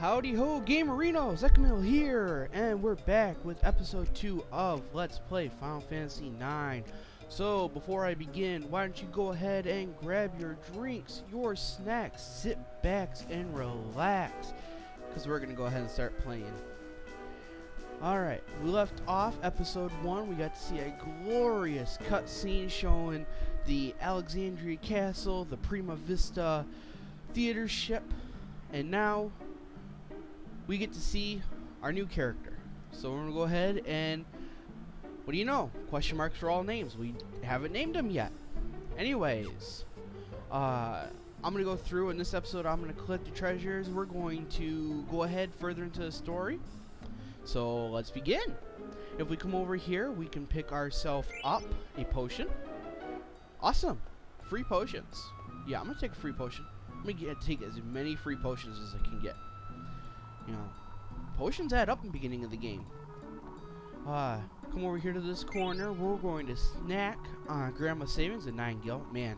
Howdy ho, Gamerino! Zekamiel here, and we're back with episode 2 of Let's Play Final Fantasy IX. So, before I begin, why don't you go ahead and grab your drinks, your snacks, sit back and relax, because we're going to go ahead and start playing. Alright, we left off episode 1, we got to see a glorious cutscene showing the Alexandria Castle, the Prima Vista theater ship, and now we get to see our new character. So we're going to go ahead and, what do you know? Question marks for all names. We haven't named him yet. Anyways, I'm going to go through in this episode. I'm going to collect the treasures. We're going to go ahead further into the story. So let's begin. If we come over here, we can pick ourselves up a potion. Awesome. Free potions. Yeah, I'm going to take a free potion. I'm going to take as many free potions as I can get. You know, potions add up in the beginning of the game. Come over here to this corner. We're going to snack on Grandma's savings at 9 gil. Man,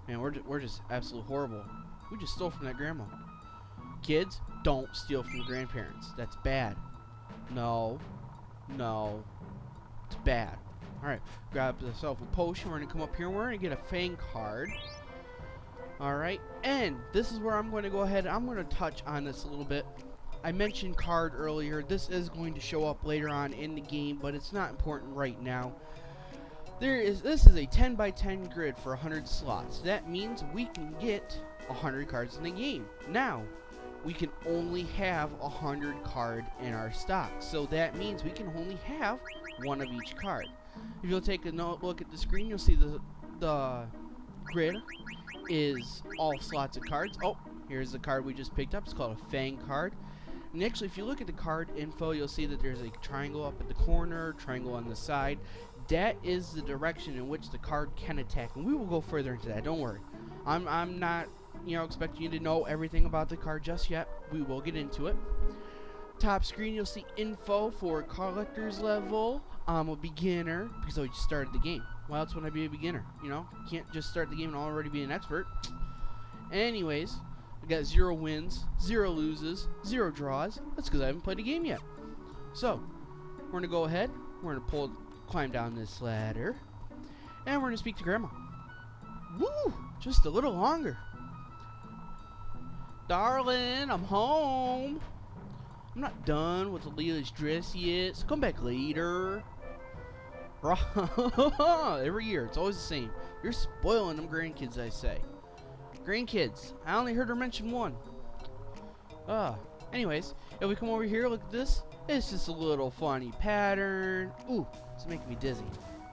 we're just absolutely horrible. We just stole from that grandma. Kids, don't steal from grandparents. That's bad. No, it's bad. Alright, grab yourself a potion. We're going to come up here and we're going to get a Fang card. Alright, and this is where I'm going to go ahead. I'm going to touch on this a little bit. I mentioned card earlier. This is going to show up later on in the game, but it's not important right now. This is a 10 by 10 grid for 100 slots. That means we can get 100 cards in the game. Now, we can only have 100 card in our stock. So that means we can only have one of each card. If you'll take a look at the screen, you'll see the grid is all slots of cards. Oh, here's the card we just picked up. It's called a Fang card. And actually, if you look at the card info, you'll see that there's a triangle up at the corner, triangle on the side. That is the direction in which the card can attack, and we will go further into that. Don't worry. I'm not, expecting you to know everything about the card just yet. We will get into it. Top screen, you'll see info for collector's level. I'm a beginner because I just started the game. Well, that's when I be a beginner. Can't just start the game and already be an expert. Anyways. I got 0 wins, 0 loses, 0 draws. That's because I haven't played a game yet. So, we're going to go ahead. We're going to climb down this ladder. And we're going to speak to Grandma. Woo! Just a little longer. Darling, I'm home. I'm not done with Leela's dress yet, so come back later. Every year, it's always the same. You're spoiling them grandkids, I say. Grandkids. I only heard her mention one. Anyways, if we come over here, look at this. It's just a little funny pattern. Ooh, it's making me dizzy.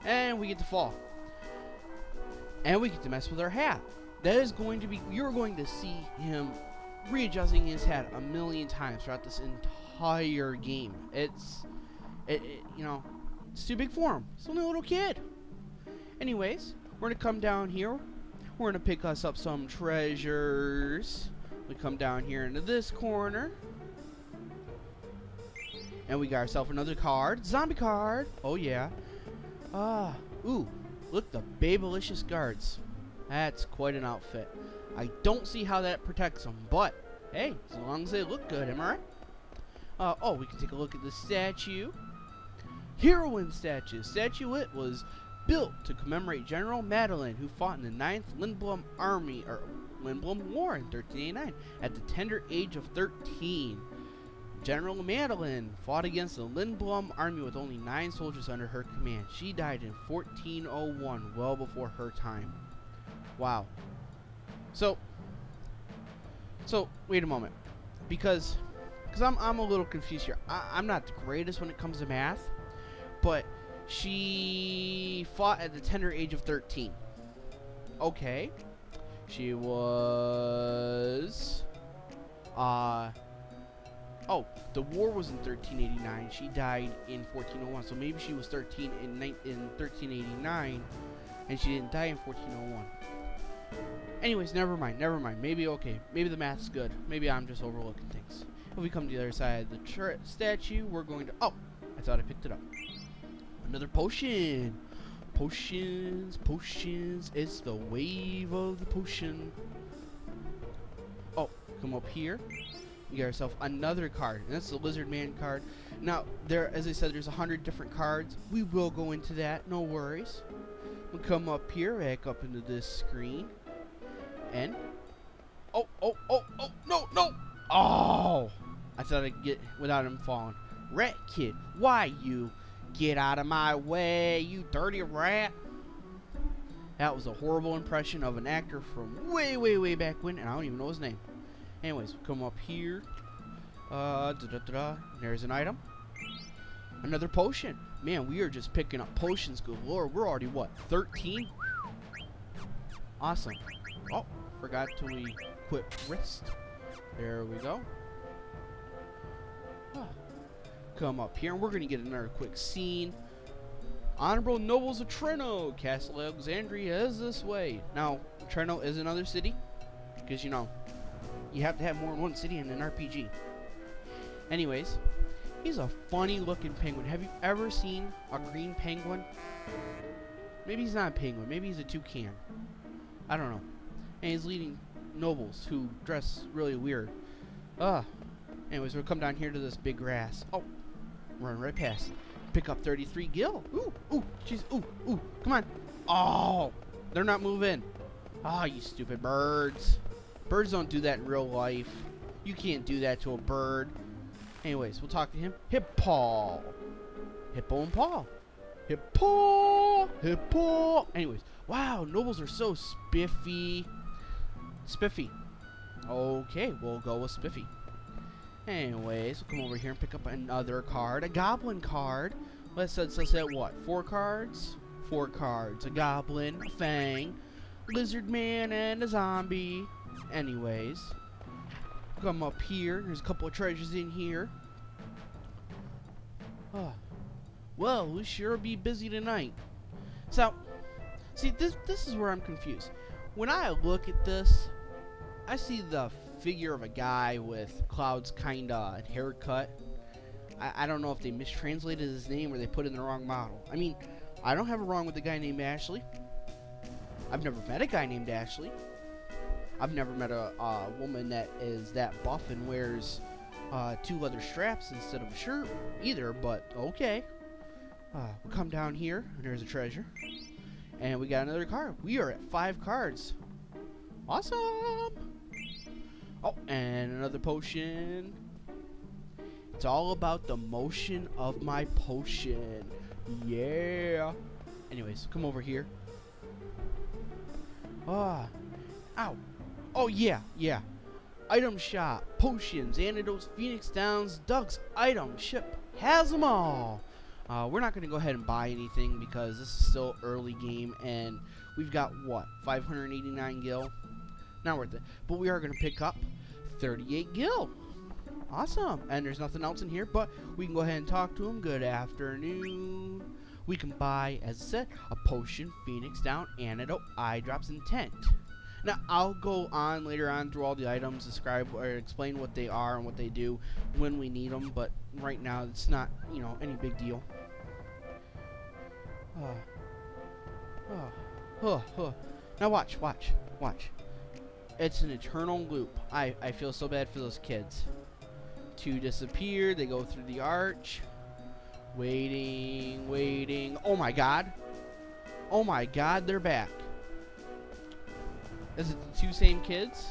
And we get to fall. And we get to mess with our hat. That is going to be, you're going to see him readjusting his hat a million times throughout this entire game. It's too big for him. He's only a little kid. Anyways, we're going to come down here. We're going to pick us up some treasures. We come down here into this corner. And we got ourselves another card. Zombie card. Oh, yeah. Ooh. Look, the Babylicious guards. That's quite an outfit. I don't see how that protects them. But, hey, as long as they look good, am I right? We can take a look at the statue. Heroine statue. Statuette was built to commemorate General Madeline, who fought in the 9th Lindblum War in 1389 at the tender age of 13. General Madeline fought against the Lindblum army with only 9 soldiers under her command. She died in 1401, well before her time. Wow. So wait a moment, because I'm a little confused here. I'm not the greatest when it comes to math, but she fought at the tender age of 13. Okay. She was... the war was in 1389. She died in 1401. So maybe she was 13 in 1389, and she didn't die in 1401. Anyways, never mind. Maybe the math's good. Maybe I'm just overlooking things. If we come to the other side of the statue, we're going to... Oh! I thought I picked it up. Another potion. Potions. It's the wave of the potion. Oh, come up here. You get yourself another card, and that's the Lizard Man card. Now, there, as I said, there's 100 different cards. We will go into that, no worries. We'll come up here, back up into this screen, and oh, no! Oh! I thought I'd get without him falling. Rat Kid, why you? Get out of my way, you dirty rat! That was a horrible impression of an actor from way back when, and I don't even know his name. Anyways, we'll come up here. There's an item. Another potion. Man, we are just picking up potions galore. We're already, what, 13? Awesome. Oh, forgot to equip wrist. There we go. Come up here, and we're going to get another quick scene. Honorable Nobles of Treno. Castle Alexandria is this way. Now, Treno is another city, because, you know, you have to have more than one city in an RPG. Anyways, he's a funny looking penguin. Have you ever seen a green penguin? Maybe he's not a penguin. Maybe he's a toucan. I don't know. And he's leading nobles who dress really weird. Anyways, we'll come down here to this big grass. Oh, run right past. Pick up 33 gil. Ooh, jeez, ooh, come on. Oh, they're not moving. Oh, you stupid birds. Birds don't do that in real life. You can't do that to a bird. Anyways, we'll talk to him. Hippo and Paul. Hippo. Anyways, wow, nobles are so spiffy. Okay, we'll go with spiffy. Anyways, we'll come over here and pick up another card. A goblin card. Let's set what? 4 cards? 4 cards. A goblin, a fang, lizard man, and a zombie. Anyways, come up here. There's a couple of treasures in here. Well, we sure be busy tonight. So, see, this is where I'm confused. When I look at this, I see the figure of a guy with Cloud's kinda haircut. I don't know if they mistranslated his name or they put in the wrong model. I mean, I don't have a wrong with a guy named Ashley. I've never met a guy named Ashley. I've never met a woman that is that buff and wears 2 leather straps instead of a shirt either, but okay. We'll come down here, and there's a treasure. And we got another card. We are at 5 cards. Awesome! Oh, and another potion. It's all about the motion of my potion. Yeah. Anyways, come over here. Ow. Oh, yeah. Item shop, potions, antidotes, Phoenix Downs, Ducks, item ship, has them all. We're not going to go ahead and buy anything because this is still early game and we've got, what, 589 gil? Not worth it. But we are going to pick up 38 gil. Awesome. And there's nothing else in here, but we can go ahead and talk to him. Good afternoon. We can buy, as I said, a potion, Phoenix Down, antidote, eye drops, and tent. Now, I'll go on later on through all the items, describe or explain what they are and what they do when we need them, but right now it's not, you know, any big deal. Now watch. It's an eternal loop. I feel so bad for those kids. 2 disappear, they go through the arch. Waiting. Oh my god, they're back. Is it the 2 same kids?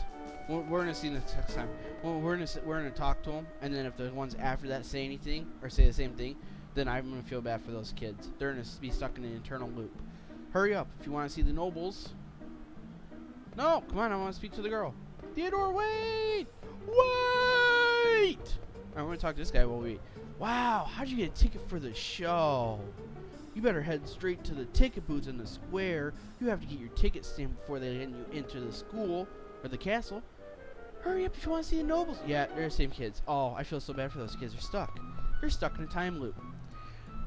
We're gonna see this next time. We're gonna talk to them, and then if the ones after that say anything or say the same thing, then I'm gonna feel bad for those kids. They're gonna be stuck in an eternal loop. Hurry up if you want to see the nobles. No, come on, I want to speak to the girl. Theodore, wait! Alright, we're gonna talk to this guy while we wait. Wow, how'd you get a ticket for the show? You better head straight to the ticket booths in the square. You have to get your ticket stamped before they let you into the school or the castle. Hurry up if you want to see the nobles. Yeah, they're the same kids. Oh, I feel so bad for those kids. They're stuck. They're stuck in a time loop.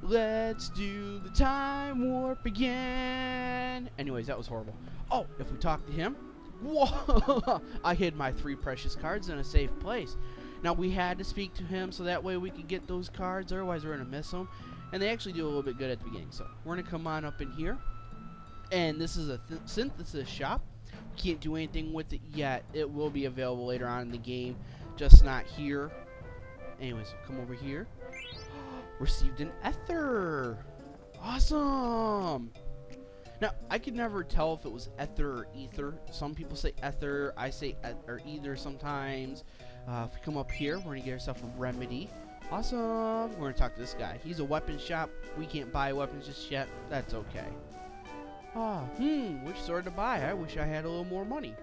Let's do the time warp again. Anyways, that was horrible. Oh, if we talk to him. Whoa! I hid my 3 precious cards in a safe place. Now, we had to speak to him so that way we could get those cards. Otherwise, we're going to miss them. And they actually do a little bit good at the beginning. So, we're going to come on up in here. And this is a synthesis shop. Can't do anything with it yet. It will be available later on in the game just not here. Anyways, come over here. Received an ether. Awesome. Now, I could never tell if it was ether or ether. Some people say ether. I say or either sometimes. If we come up here, we're going to get ourselves a remedy. Awesome. We're going to talk to this guy. He's a weapon shop. We can't buy weapons just yet. That's okay. Which sword to buy? I wish I had a little more money.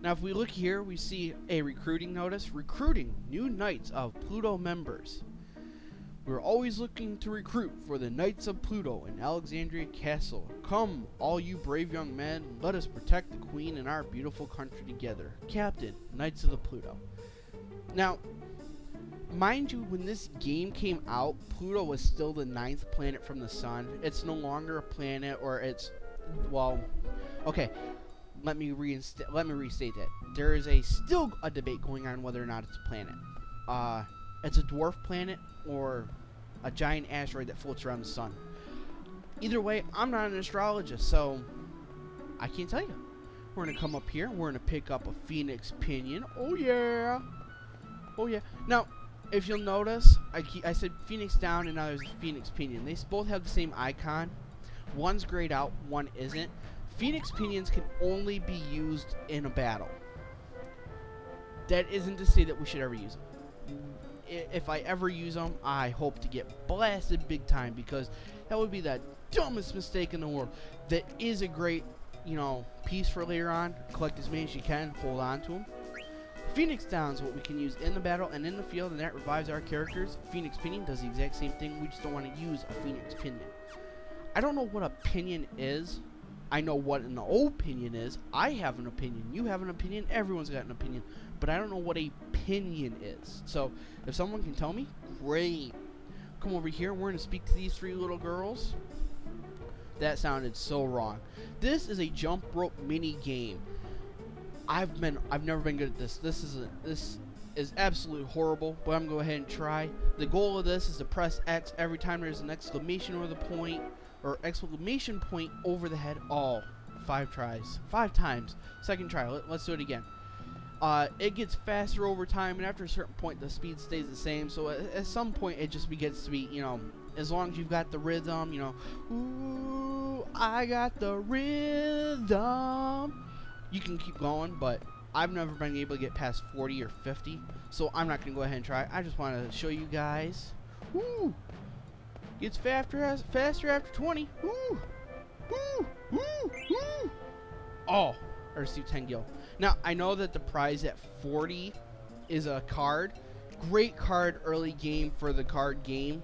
Now, if we look here, we see a recruiting notice. Recruiting new Knights of Pluto members. We're always looking to recruit for the Knights of Pluto in Alexandria Castle. Come, all you brave young men, let us protect the Queen and our beautiful country together. Captain, Knights of the Pluto. Now, mind you, when this game came out, Pluto was still the 9th planet from the sun. It's no longer a planet, or it's, well, okay. Let me restate that. There is still a debate going on whether or not it's a planet. It's a dwarf planet or a giant asteroid that floats around the sun. Either way, I'm not an astrologist, so I can't tell you. We're going to come up here. We're going to pick up a Phoenix Pinion. Oh, yeah. Oh, yeah. Now, if you'll notice, I said Phoenix down and now there's a Phoenix Pinion. They both have the same icon. One's grayed out, one isn't. Phoenix Pinions can only be used in a battle. That isn't to say that we should ever use them. If I ever use them, I hope to get blasted big time, because that would be the dumbest mistake in the world. That is a great, piece for later on. Collect as many as you can, hold on to them. Phoenix Down is what we can use in the battle and in the field, and that revives our characters. Phoenix Pinion does the exact same thing. We just don't want to use a Phoenix Pinion. I don't know what a pinion is. I know what an opinion is. I have an opinion. You have an opinion. Everyone's got an opinion. But I don't know what a pinion is. So, if someone can tell me, great. Come over here. We're going to speak to these 3 little girls. That sounded so wrong. This is a jump rope mini game. I've never been good at this. This is absolutely horrible, but I'm going to go ahead and try. The goal of this is to press X every time there's an exclamation over the point, or exclamation point over the head. All 5 tries, 5 times. Second try. Let's do it again. It gets faster over time, and after a certain point, the speed stays the same. So at some point, it just gets to be, as long as you've got the rhythm, ooh, I got the rhythm. You can keep going, but I've never been able to get past 40 or 50, so I'm not going to go ahead and try. I just want to show you guys. Woo! Gets faster after 20. Woo! Woo! Woo! Woo! Oh, I received 10 gil. Now, I know that the prize at 40 is a card. Great card early game for the card game.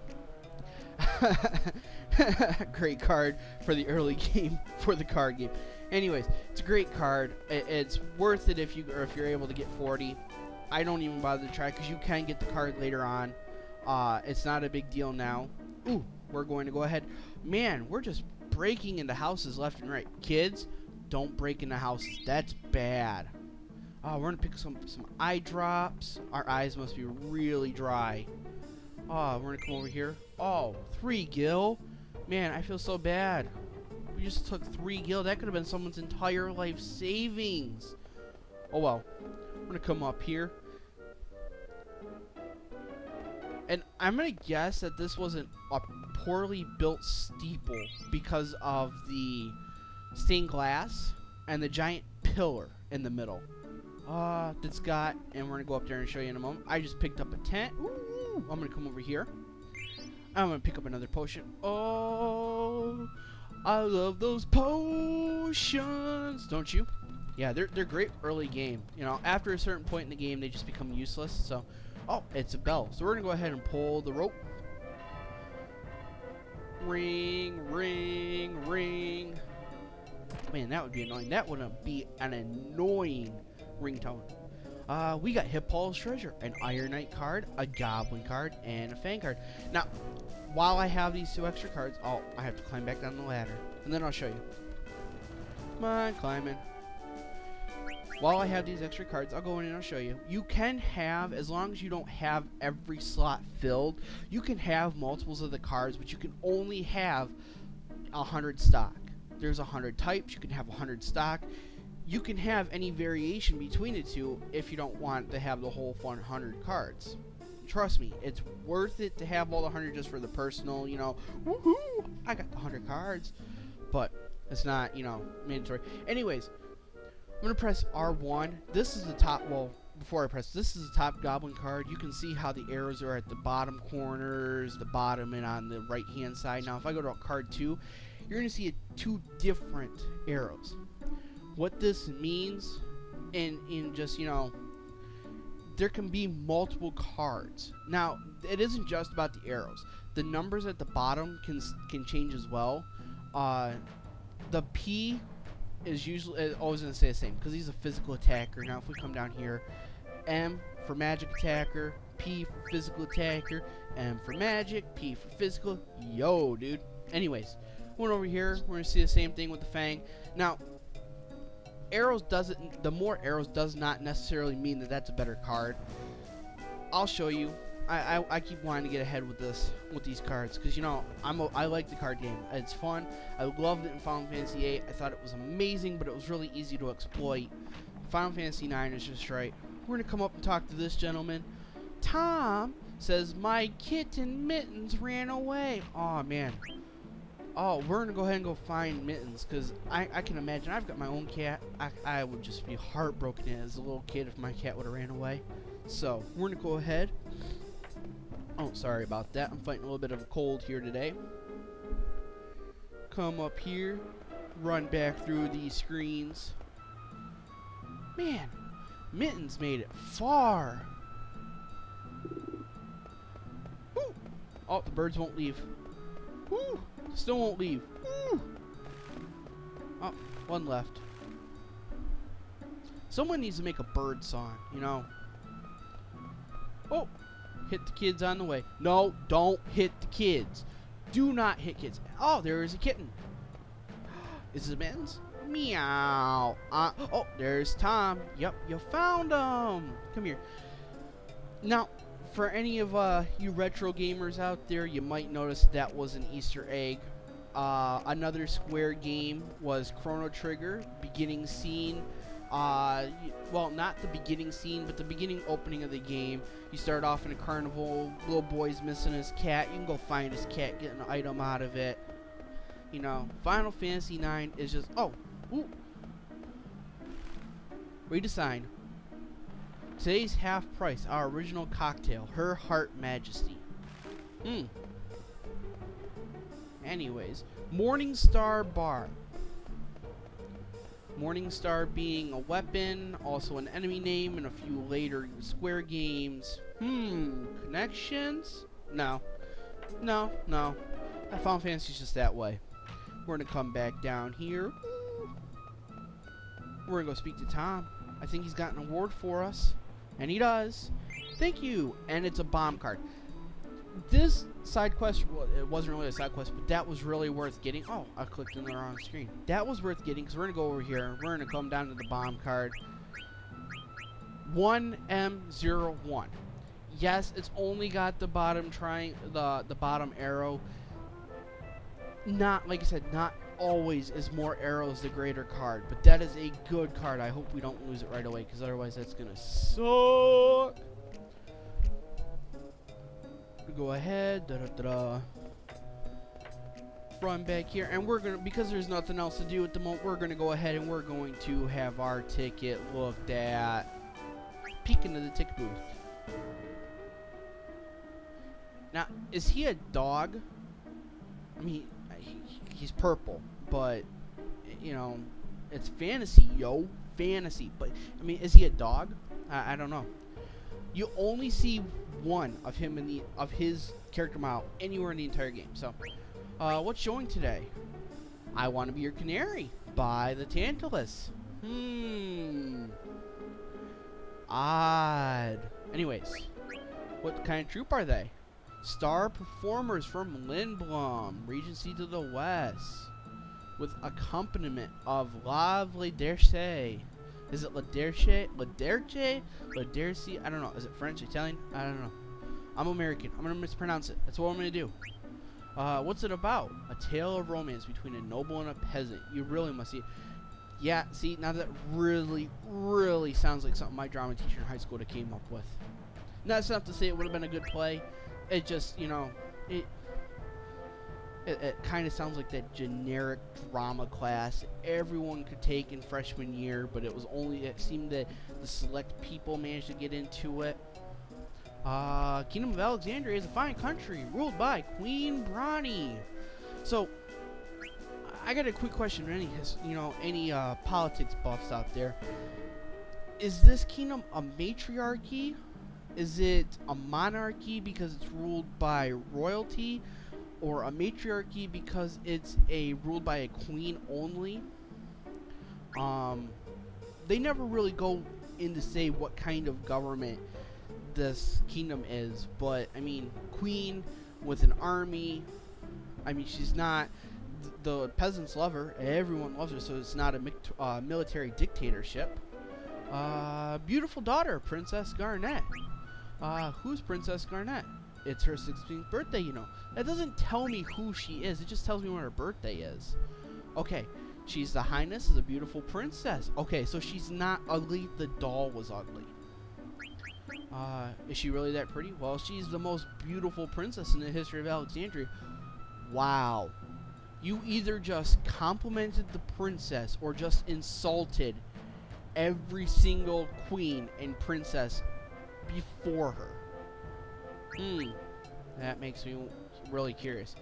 Great card for the early game for the card game. Anyways, it's a great card. It's worth it if you're able to get 40. I don't even bother to try because you can get the card later on. It's not a big deal now. Ooh, we're going to go ahead. Man, we're just breaking into houses left and right. Kids, don't break into houses. That's bad. We're going to pick some eye drops. Our eyes must be really dry. We're going to come over here. 3 gil. Man, I feel so bad. We just took 3 gil. That could have been someone's entire life savings. Oh well. I'm going to come up here. And I'm going to guess that this wasn't a poorly built steeple because of the stained glass and the giant pillar in the middle. That's got, and we're going to go up there and show you in a moment. I just picked up a tent. Ooh, I'm going to come over here. I'm going to pick up another potion. Oh, I love those potions. Don't you? Yeah, they're great early game. After a certain point in the game, they just become useless. So, it's a bell. So we're going to go ahead and pull the rope. Ring, ring, ring. Man, that would be annoying. That wouldn't be an annoying ringtone. We got Hippolyta's Treasure, an Iron Knight card, a Goblin card, and a Fang card. Now, while I have these 2 extra cards, I have to climb back down the ladder, and then I'll show you. Come on, climbing. While I have these extra cards, I'll go in and I'll show you. You can have, as long as you don't have every slot filled, you can have multiples of the cards, but you can only have 100 stock. There's 100 types. You can have 100 stock. you can have any variation between the two if you don't want to have the whole 100 cards. Trust me, it's worth it to have all the 100 just for the personal, you know, woohoo, I got the 100 cards. But it's not, you know, mandatory. Anyways, I'm going to press R1. This is the top, well, before I press, this is the top goblin card. You can see how the arrows are at the bottom corners, the bottom, and on the right hand side. Now if I go to card 2, you're going to see two different arrows. What this means in just, you know, there can be multiple cards. Now it isn't just about the arrows. The numbers at the bottom can change as well. The P is usually always going to stay the same because he's a physical attacker. Now if we come down here, M for magic attacker, P for physical attacker, M for magic, P for physical. Yo, dude. Anyways, went over here, we're going to see the same thing with the Fang. Now, the more arrows does not necessarily mean that that's a better card. I'll show you. I keep wanting to get ahead with these cards because, you know, I like the card game. It's fun. I loved it in Final Fantasy VIII. I thought it was amazing, but it was really easy to exploit. Final Fantasy IX is just right. We're gonna come up and talk to this gentleman. Tom says my kitten Mittens ran away. Oh man. Oh, we're gonna go ahead and go find Mittens because I can imagine I've got my own cat. I would just be heartbroken as a little kid if my cat would have ran away. So we're gonna go ahead. Oh, sorry about that. I'm fighting a little bit of a cold here today. Come up here, run back through these screens. Man, Mittens made it far. Woo. Oh, the birds won't leave. Woo. Still won't leave. Woo. Oh, one left. Someone needs to make a bird song, you know. Oh. Hit the kids on the way. No, don't hit the kids. Do not hit kids. Oh, there is a kitten. Is it Mittens? Meow. Oh, there's Tom. Yep, you found him. Come here. Now, for any of you retro gamers out there, you might notice that was an Easter egg. Another Square game was Chrono Trigger, beginning scene. Well, not the beginning scene, but the beginning opening of the game. You start off in a carnival, little boy's missing his cat. You can go find his cat, get an item out of it. You know, Final Fantasy IX is just, oh, ooh. Read a sign. Today's half price, our original cocktail, Her Heart Majesty. Anyways, Morningstar Bar. Morningstar being a weapon, also an enemy name in a few later Square games. Connections? No. Final Fantasy's just that way. We're gonna come back down here. We're gonna go speak to Tom. I think he's got an award for us. And he does. Thank you. And it's a bomb card. This side quest, well, it wasn't really a side quest, but that was really worth getting. Oh, I clicked on the wrong screen. That was worth getting because we're going to go over here. We're going to come down to the bomb card. 1M01. Yes, it's only got the bottom the bottom arrow. Not, like I said, not always is more arrows the greater card, but that is a good card. I hope we don't lose it right away because otherwise that's going to suck. Go ahead, run back here, and we're gonna, because there's nothing else to do at the moment, we're gonna go ahead and we're going to have our ticket looked at. Peek into the ticket booth. Now, is he a dog? I mean, he's purple, but you know, it's fantasy, yo, fantasy. But I mean, is he a dog? I don't know. You only see one of him of his character model anywhere in the entire game. So, what's showing today? I Want to Be Your Canary by the Tantalus. Odd. Anyways, what kind of troupe are they? Star performers from Lindblom, Regency to the West, with accompaniment of La Derce. Is it La Derce? La Derce? La Derce? I don't know. Is it French, Italian? I don't know. I'm American. I'm going to mispronounce it. That's what I'm going to do. What's it about? A tale of romance between a noble and a peasant. You really must see it. Yeah, see, now that really, really sounds like something my drama teacher in high school would have came up with. And that's not to say it would have been a good play. It just, it it kind of sounds like that generic drama class everyone could take in freshman year, but it seemed that the select people managed to get into it. Kingdom of Alexandria is a fine country ruled by Queen Brani. So, I got a quick question for any politics buffs out there. Is this kingdom a matriarchy? Is it a monarchy because it's ruled by royalty? Or a matriarchy because it's ruled by a queen only? They never really go in to say what kind of government this kingdom is, but I mean, queen with an army. I mean, she's not. The peasants love her. Everyone loves her, so it's not a military dictatorship. Beautiful daughter, Princess Garnet. Who's Princess Garnet? It's her 16th birthday, That doesn't tell me who she is. It just tells me when her birthday is. Okay, she's the highness is a beautiful princess. Okay, so she's not ugly. The doll was ugly. Is she really that pretty? Well, she's the most beautiful princess in the history of Alexandria. Wow. You either just complimented the princess or just insulted every single queen and princess before her. That makes me really curious.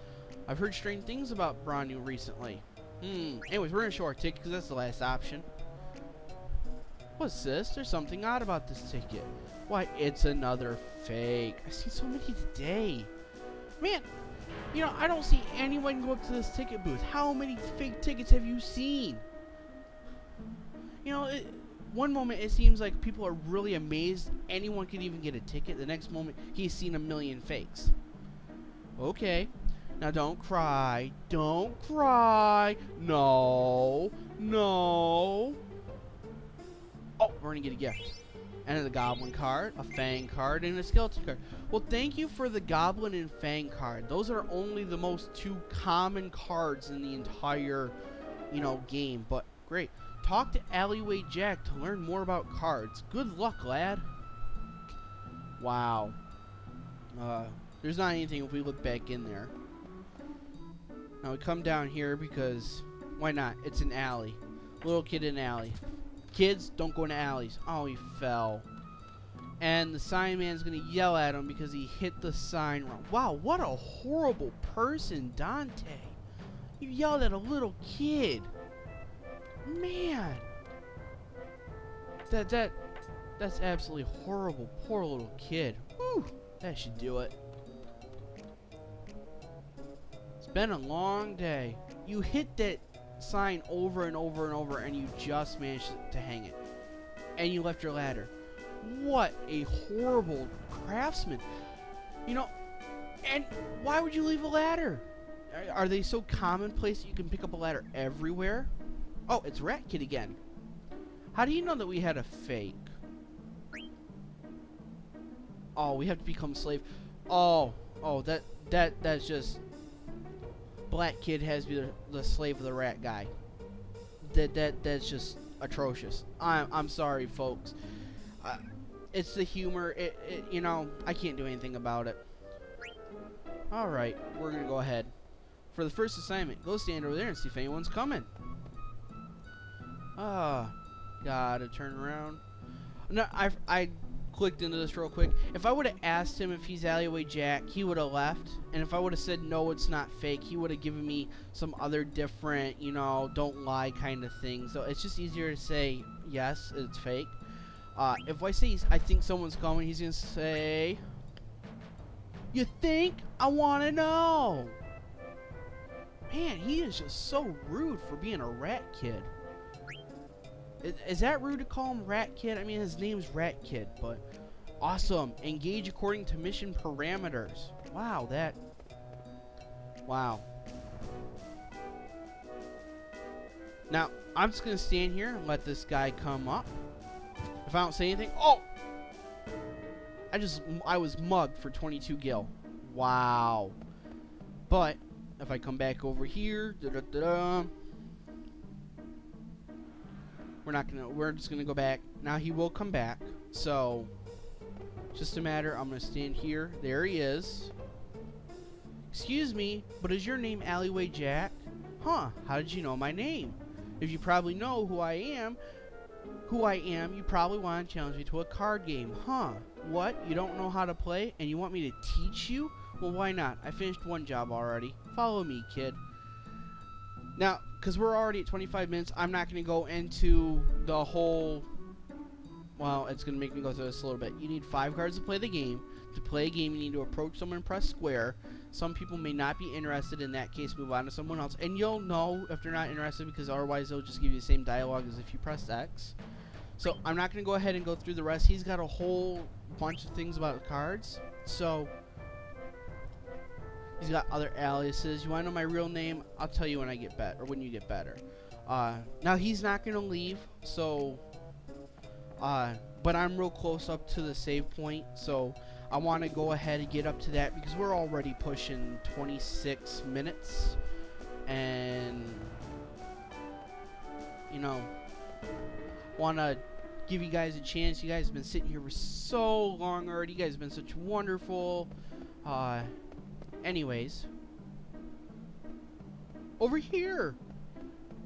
I've heard strange things about Branu recently. Anyways, we're gonna show our ticket because that's the last option. What's this? There's something odd about this ticket. Why, it's another fake. I see so many today. Man, I don't see anyone go up to this ticket booth. How many fake tickets have you seen? One moment it seems like people are really amazed anyone could even get a ticket. The next moment he's seen a million fakes. Okay. Now don't cry. Don't cry. No. No. Oh, we're gonna get a gift. And a goblin card, a fang card, and a skeleton card. Well, thank you for the goblin and fang card. Those are only the most two common cards in the entire, game. But great. Talk to Alleyway Jack to learn more about cards. Good luck, lad. Wow. There's not anything if we look back in there. Now we come down here because why not? It's an alley. Little kid in an alley. Kids, don't go into alleys. Oh, he fell. And the sign man's gonna yell at him because he hit the sign wrong. Wow, what a horrible person, Dante. You yelled at a little kid. Man. That's absolutely horrible. Poor little kid. Whew, that should do it. It's been a long day. You hit that sign over and over and over and you just managed to hang it. And you left your ladder. What a horrible craftsman. And why would you leave a ladder? Are they so commonplace that you can pick up a ladder everywhere? Oh, it's Rat Kid again. How do you know that we had a fake? Oh, we have to become slave. Oh, that's just Black Kid has to be the slave of the rat guy. That's just atrocious. I'm sorry, folks. It's the humor. I can't do anything about it. All right, we're gonna go ahead. For the first assignment, go stand over there and see if anyone's coming. Gotta turn around. No, I clicked into this real quick. If I would have asked him if he's Alleyway Jack, he would have left. And if I would have said no, it's not fake, he would have given me some other different, don't lie kind of thing. So it's just easier to say yes, it's fake. If I say I think someone's coming, he's gonna say, "You think? I want to know." Man, he is just so rude for being a rat kid. Is that rude to call him Rat Kid? I mean, his name's Rat Kid, but awesome. Engage according to mission parameters. Wow, wow. Now, I'm just going to stand here and let this guy come up. If I don't say anything... Oh! I was mugged for 22 gil. Wow. But, if I come back over here... We're just gonna go back. Now he will come back. So, just a matter. I'm gonna stand here. There he is. Excuse me, but is your name Alleyway Jack? Huh? How did you know my name? If you probably know who I am, you probably want to challenge me to a card game. Huh? What? You don't know how to play and you want me to teach you? Well, why not? I finished one job already. Follow me, kid. Now, because we're already at 25 minutes, I'm not going to go into the whole... Well, it's going to make me go through this a little bit. You need 5 cards to play the game. To play a game, you need to approach someone and press square. Some people may not be interested. In that case, move on to someone else. And you'll know if they're not interested, because otherwise they'll just give you the same dialogue as if you pressed X. So I'm not going to go ahead and go through the rest. He's got a whole bunch of things about cards. So he's got other aliases. You want to know my real name? I'll tell you when I get better, or when you get better. Now he's not going to leave. So, but I'm real close up to the save point. So I want to go ahead and get up to that because we're already pushing 26 minutes. And, you know, want to give you guys a chance. You guys have been sitting here for so long already. You guys have been such wonderful. Anyways. Over here.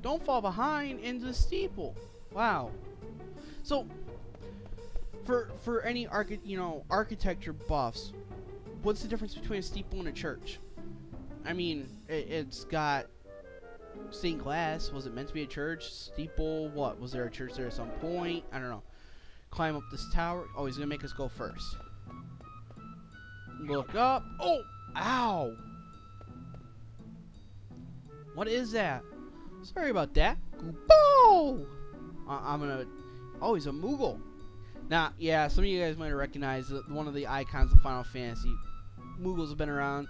Don't fall behind into the steeple. Wow. So, for any architecture buffs, what's the difference between a steeple and a church? I mean, it's got stained glass. Was it meant to be a church? Steeple, what? Was there a church there at some point? I don't know. Climb up this tower. Oh, he's gonna make us go first. Look up. Oh! Ow! What is that? Sorry about that. Goopo! I'm gonna... Oh, he's a Moogle. Now, yeah, some of you guys might have recognized one of the icons of Final Fantasy. Moogles have been around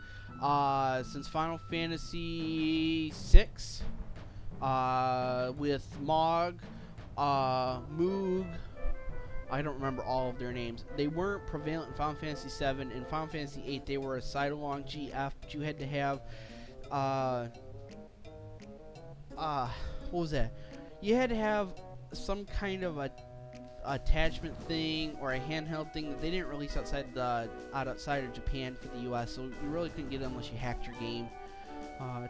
since Final Fantasy VI, with Mog, Moog. I don't remember all of their names. They weren't prevalent in Final Fantasy VII. In Final Fantasy VIII, they were a side-along GF, but you had to have, what was that? You had to have some kind of a attachment thing or a handheld thing that they didn't release outside of Japan for the US, so you really couldn't get it unless you hacked your game.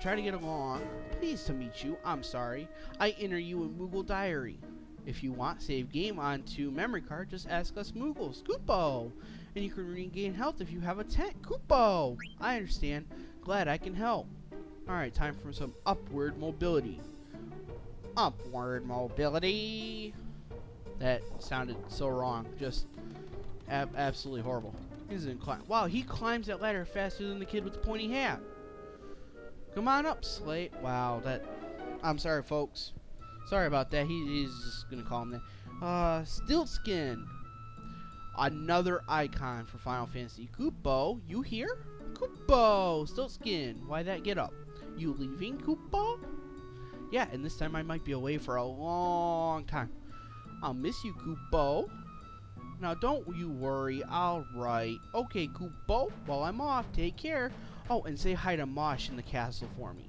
Try to get along. Pleased to meet you. I'm sorry. I enter you in Moogle Diary. If you want, save game onto memory card. Just ask us Moogles. Koopo! And you can regain health if you have a tent. Koopo! I understand. Glad I can help. Alright, time for some upward mobility. Upward mobility. That sounded so wrong. Just absolutely horrible. He's in climb. Wow, he climbs that ladder faster than the kid with the pointy hat. Come on up, Slate. Wow, that... I'm sorry, folks. Sorry about that. He's just gonna call him that. Stiltskin. Another icon for Final Fantasy. Koopo, you here? Koopo! Stiltskin. Why that get up? You leaving, Koopo? Yeah, and this time I might be away for a long time. I'll miss you, Koopo. Now, don't you worry. Alright. Okay, Koopo. While I'm off, take care. Oh, and say hi to Mosh in the castle for me.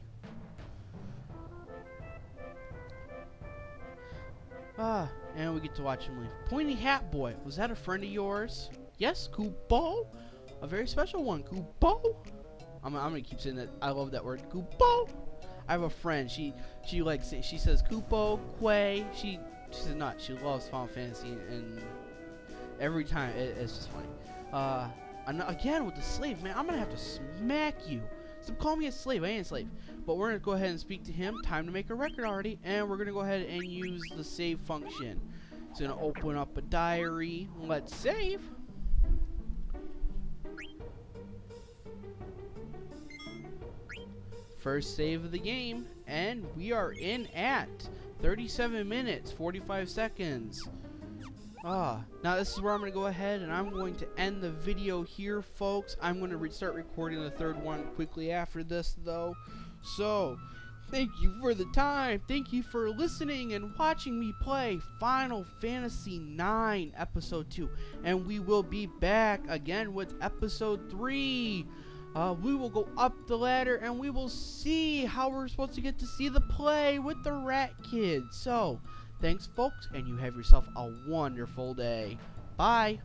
And we get to watch him leave. Pointy Hat Boy. Was that a friend of yours? Yes, Koopo. A very special one, Koopo. I'm gonna keep saying that. I love that word, Koopo. I have a friend. She likes it. She says Koopo, Quay. She's a nut. She loves Final Fantasy, and every time it's just funny. Again with the slave, man. I'm gonna have to smack you. Stop calling me a slave. I ain't a slave. But we're gonna go ahead and speak to him. Time to make a record already, and we're gonna go ahead and use the save function. It's gonna open up a diary. Let's save. First save of the game, and we are in at 37 minutes 45 seconds. Now this is where I'm going to go ahead and I'm going to end the video here, folks. I'm going to start recording the third one quickly after this, though. So, thank you for the time. Thank you for listening and watching me play Final Fantasy IX Episode 2. And we will be back again with Episode 3. We will go up the ladder and we will see how we're supposed to get to see the play with the Rat Kid. So, Thanks, folks, and you have yourself a wonderful day. Bye.